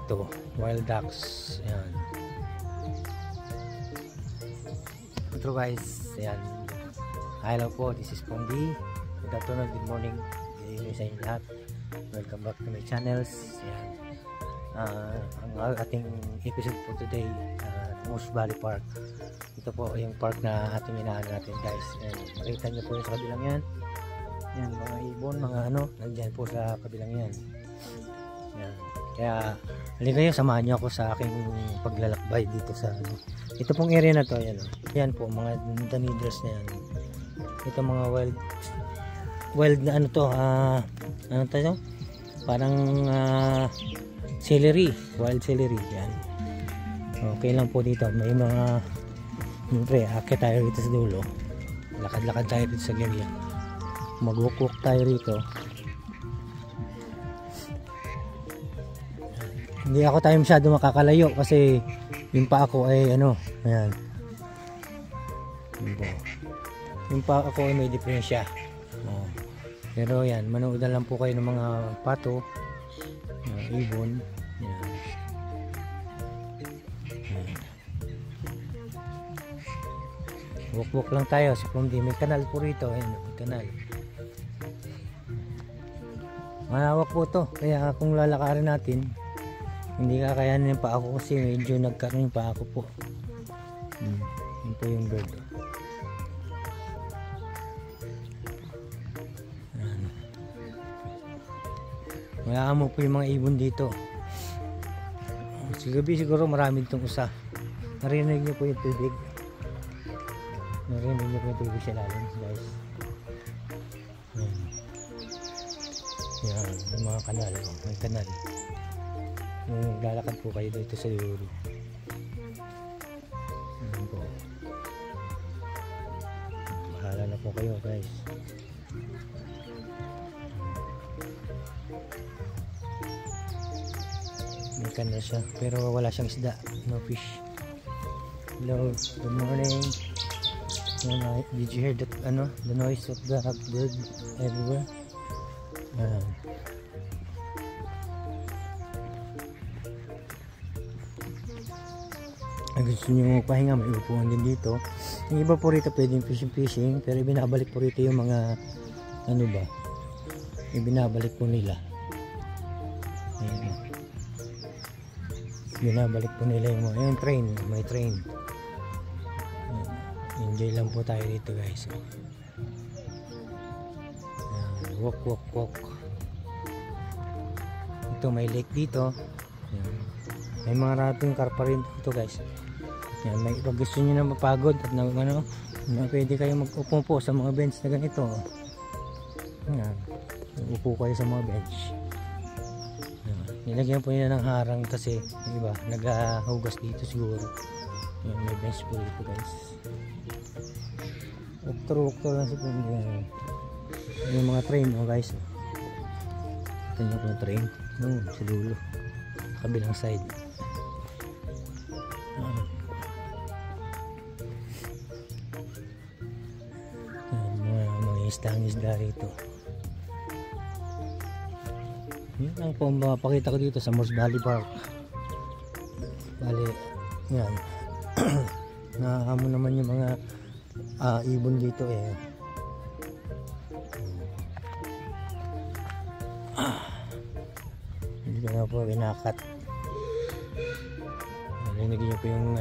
dito, wild ducks. Ayan. Ito guys, ayan. Hello po, this is Pondi. Good afternoon, good morning. Good sa inyo lahat. Welcome back to my channels. Ayan. Ang ating episode po today, Moose Valley Park. Ito po yung park na ating inaano natin guys. Ayan. Makita nyo po yung sa kabilang yan. Yan, mga ibon, mga ano, nandyan po sa kabilang yan. Yan. Kaya, halika kayo, samahan nyo ako sa aking paglalakbay dito sa ano. Ito pong area na to, yan, yan po, mga danidras na yan. Ito mga wild na ano to, ano tayo? Parang celery, wild celery, yan. Okay lang po dito, may mga, siyempre, akit tayo dito sa dulo. Lakad-lakad tayo dito sa area. Mag-walk tayo rito. Hindi ako tayo masyado makakalayo kasi yung pa ako ay ano, ayan. Yung pa ako ay may diferensya. Pero yan, manood na lang po kayo ng mga pato, ibon. Ayan. Walk lang tayo sa Pondi. May kanal po rito. Ayan, may kanal. Malawak po to. Kaya kung lalakarin natin, hindi kakayanin yung pa ako kasi medyo nagkaroon yung pa ako po. Yun po yung bird. Mayaan mo po yung mga ibon dito. Sa gabi siguro marami itong usa. Narinig niyo po yung tubig. Narinig niyo po yung tubig sa lalim guys. Yan, yung mga kanal. May kanal. Lalakad po kayo dito sa dulo. Yan po. Bahala na po kayo guys. May kanal siya pero wala siyang isda. No fish. Hello, good morning. Did you hear that the noise of the bird everywhere? Gusto nyo pahinga, may upuan din dito. Yung iba po rito pwedeng fishing pero binabalik po rito yung mga ano ba, binabalik po nila. Ayan. Binabalik po nila yung mga train, may train. Ayan. Enjoy lang po tayo dito guys. Ayan. Walk. Ito may lake dito. Ayan. May mga rating car pa rin dito guys. Yan, may pag gusto nyo na mapagod at pwede kayo mag-upo po sa mga bench na ganito. Yan, upo kayo sa mga bench. Yan, nilagyan po nila ng harang kasi diba, naghugas dito siguro. Yan, may bench po dito guys. Walk lang sa Pondi. Yung mga train guys. Ito nyo po yung train sa dulo, kabilang side. Isda rito. Yun lang po ang mapakita ko dito sa Moose Valley Park. Bali, yan. Nakakamo naman yung mga ibon dito eh. Hindi ko na po binakat. Narinig niyo po yung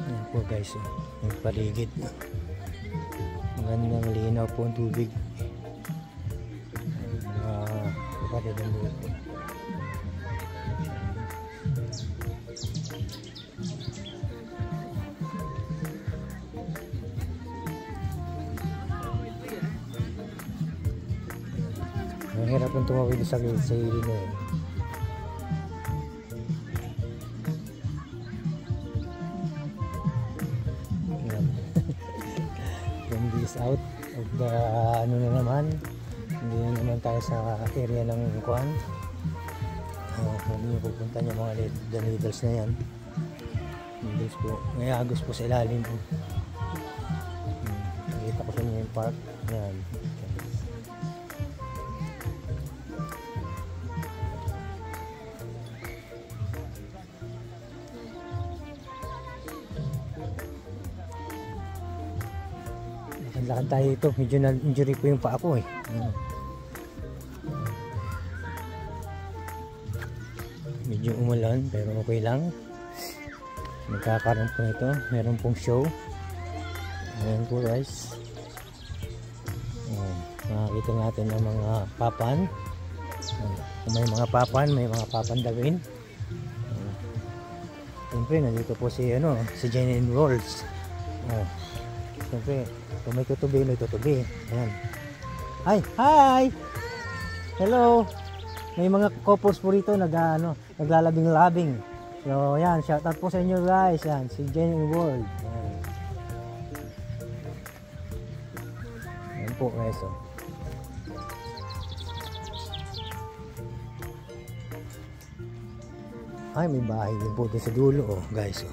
Ayan po guys, yung paligid. Magandang linaw po ang tubig. Kapatid ng buto. Mahirap ang tumawid sa ilin na yun. Out of the ano na naman, hindi na naman tayo sa area ng kuhan. Hindi nyo pupunta nyo mga the needles na yan. Needles po, may agos po sa ilalim po. Nakita ko sa inyo yung park yan. Lakad tayo ito, medyo na-injury po yung paa ko eh. Medyo umulan pero okay lang. Magkakaroon po ito, meron pong show. Ayan po guys. Makikita natin ang mga papan. Kung may mga papan, may mga papandawin. Siyempre nandito po si Jenny Rolls. Siyempre kung may tutubi, may tutubi. Ayan. Hi! Hello! May mga couples po rito naglalabing-labing. So, ayan. Shoutout po sa inyo guys. Ayan. Si Jenny World. Ayan. Ayan po guys. Ay, may bahay din po doon sa dulo guys.